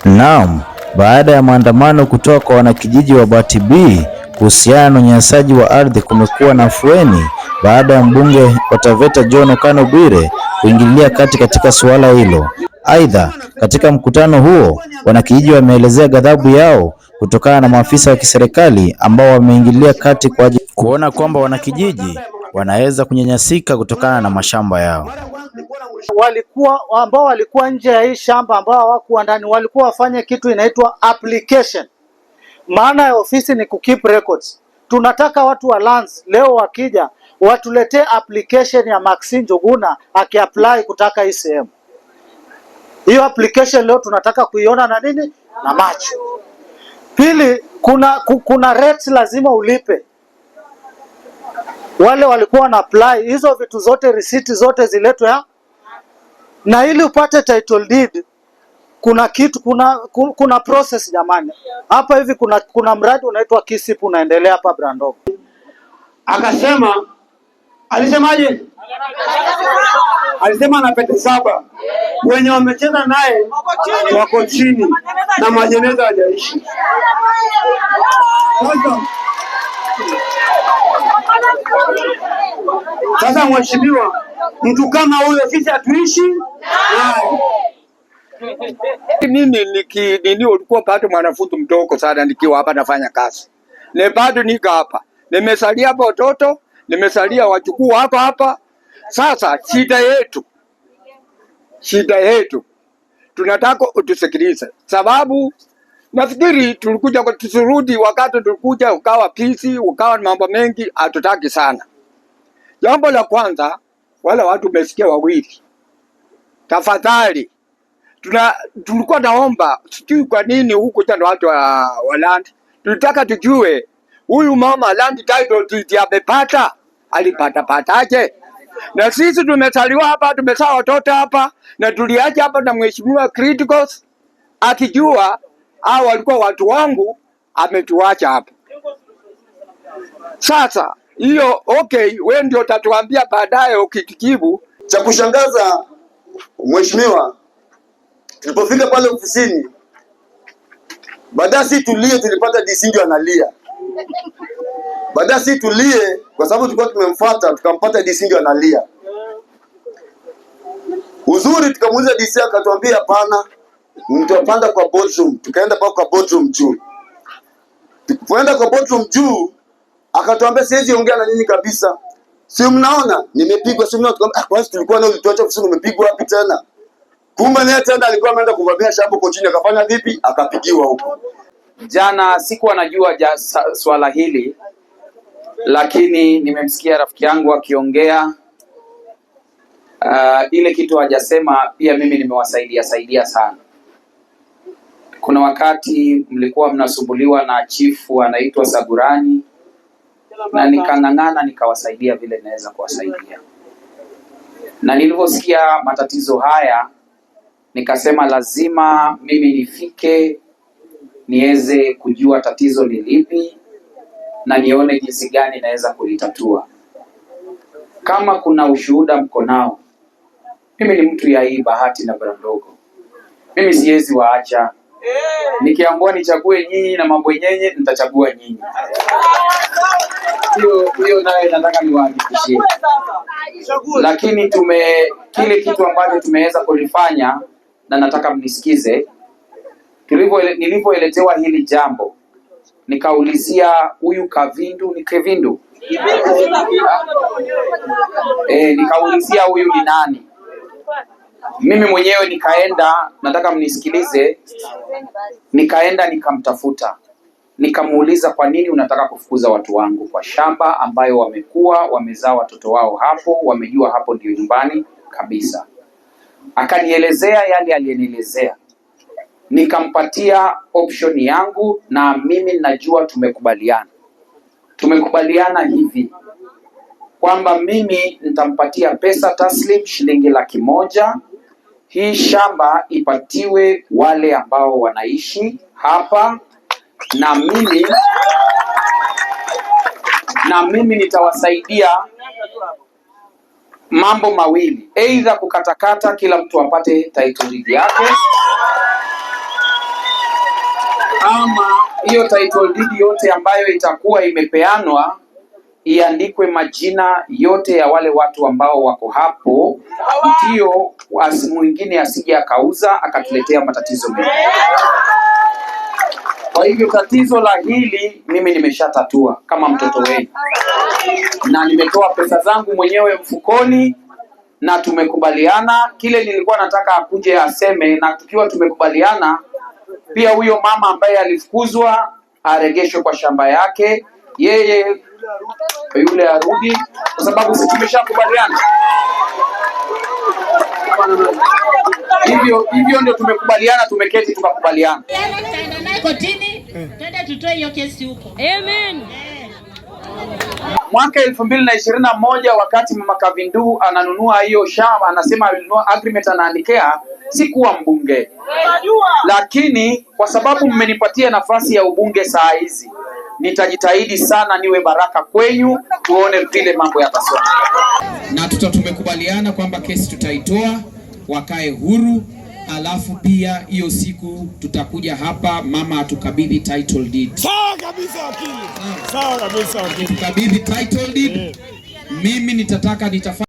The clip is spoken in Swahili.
Naam, baada ya maandamano kutoka kwa wanakijiji wa Bahati B kuhusiana na unyanyasaji wa ardhi, kumekuwa na afueni baada ya mbunge wa Taveta John Okano Bwire kuingilia kati katika suala hilo. Aidha, katika mkutano huo wanakijiji wameelezea ghadhabu yao kutokana na maafisa wa kiserikali ambao wameingilia kati kwa ajili kuona kwamba wanakijiji wanaweza kunyanyasika kutokana na mashamba yao. Walikuwa nje ya hii shamba, ambao hawakuwa ndani, walikuwa wafanye kitu inaitwa application. Maana ya ofisi ni keep records. Tunataka watu wa lands leo wakija watuletee application ya Maxine Njuguna akiapply kutaka hii sehemu. Hiyo application leo tunataka kuiona na nini? Na macho. Pili, kuna rates lazima ulipe. Wale walikuwa na apply, hizo vitu zote, receipt zote ziletwe hapa. Na ili upate title deed kuna process jamani. Hapa hivi kuna mradi unaitwa KISIP unaendelea hapa Brandogo. Akasema, alisemaje? Alisema na pete 7 wenye wamecheza naye wako chini na majeneza hajaishi. Sasa mheshimiwa, mtu kama huyo sisi hatuishi naye. Mimi nini ulikuwa bado mwanafunzi mdogo sana nikiwa hapa nafanya kazi. Na bado nika hapa. Nimesalia hapa watoto, nimesalia wachukuu hapa. Sasa shida yetu tunataka utusikilize. Sababu nafikiri tulikuja kuturudi wakati tulikuja ukawa pisi, ukawa mambo mengi hatutaki sana. Jambo la kwanza, wale watu umesikia wawili. Tafadhali tulikuwa naomba, sijui kwa nini huku tena watu wa land. Tulitaka tujue huyu mama land title deed amepata, alipataje? Na sisi tumesaliwa hapa, tumezaa watoto hapa, na tuliacha hapa na mheshimiwa Criticals akijua hao walikuwa watu wangu, ametuacha hapa. Sasa hiyo okay, wewe ndio utatuambia baadaye ukitikibu. Cha kushangaza mheshimiwa, tulipofika pale ofisini, baada si tulie, tulipata DC ndio analia. Baada si tulie kwa sababu tulikuwa tumemfuata, tukampata DC ndio analia. Uzuri tukamuuliza DC akatuambia hapana, mtapanda kwa boardroom. Tukaenda kwa boardroom juu. Tukienda kwa boardroom juu akatuambia siwezi ongea na nyinyi kabisa. Si mnaona nimepigwa, si mnaona kwanza tulikuwa na ulituacha ofisini, umepigwa wapi tena? Kumbe naye tena alikuwa ameenda kuvamia shamba kwa chini, akafanya vipi? Akapigiwa huko. Jana sikuwa najua swala hili, lakini nimemsikia rafiki yangu akiongea ile kitu hajasema, pia mimi nimewasaidia sana. Kuna wakati mlikuwa mnasumbuliwa na chifu anaitwa Sagurani, na nikang'ang'ana nikawasaidia vile naweza kuwasaidia. Na nilivyosikia matatizo haya nikasema lazima mimi nifike niweze kujua tatizo ni lipi na nione jinsi gani naweza kulitatua. Kama kuna ushuhuda mko nao, mimi ni mtu ya hii Bahati na Brandogo. Mimi siwezi waacha. Nikiambiwa nichague nyinyi na mambo yenyewe nitachagua nyinyi. Hiyo naye nataka niwahakikishie. Lakini kile kitu ambacho tumeweza kulifanya, na nataka mnisikize, nilivyoelezewa hili jambo nikaulizia huyu Kavindu ni Kevindu. Nikaulizia huyu ni nani. Mimi mwenyewe nikaenda, nataka mnisikilize, nikaenda nikamtafuta. Nikamuuliza kwa nini unataka kufukuza watu wangu kwa shamba ambayo wamekuwa wamezaa watoto wao hapo, wamejua hapo ndio nyumbani kabisa. Akanielezea yale aliyenielezea. Nikampatia option yangu, na mimi najua tumekubaliana hivi kwamba mimi nitampatia pesa taslim shilingi 100,000. Hii shamba ipatiwe wale ambao wanaishi hapa, na mimi nitawasaidia mambo mawili, aidha kukatakata kila mtu apate title deed yake, ama hiyo title deed yote ambayo itakuwa imepeanwa iandikwe majina yote ya wale watu ambao wako hapo, ndio mwingine asije akauza akatuletea matatizo mengi. Kwa hivyo tatizo la hili mimi nimeshatatua kama mtoto wenu, na nimetoa pesa zangu mwenyewe mfukoni, na tumekubaliana kile nilikuwa nataka akuje aseme, na tukiwa tumekubaliana pia huyo mama ambaye alifukuzwa aregeshwe kwa shamba yake, yeye yule arudi, kwa sababu sisi tumeshakubaliana. Hivyo ndio tumekubaliana, tumeketi tukakubaliana. Kotini, twende tutoe hiyo kesi huko. Amen. Mwaka 2021 wakati Mama Kavindu ananunua hiyo shamba, anasema alinunua agreement, anaandikea, sikuwa mbunge. Lakini kwa sababu mmenipatia nafasi ya ubunge saa hizi, nitajitahidi sana niwe baraka kwenyu, tuone vile mambo yatasonga. Na tumekubaliana kwamba kesi tutaitoa, wakae huru, alafu pia hiyo siku tutakuja hapa mama atukabidhi title deed. Sawa kabisa wakili. Sawa kabisa wakili. Tukabidhi title deed. Mimi nitafanya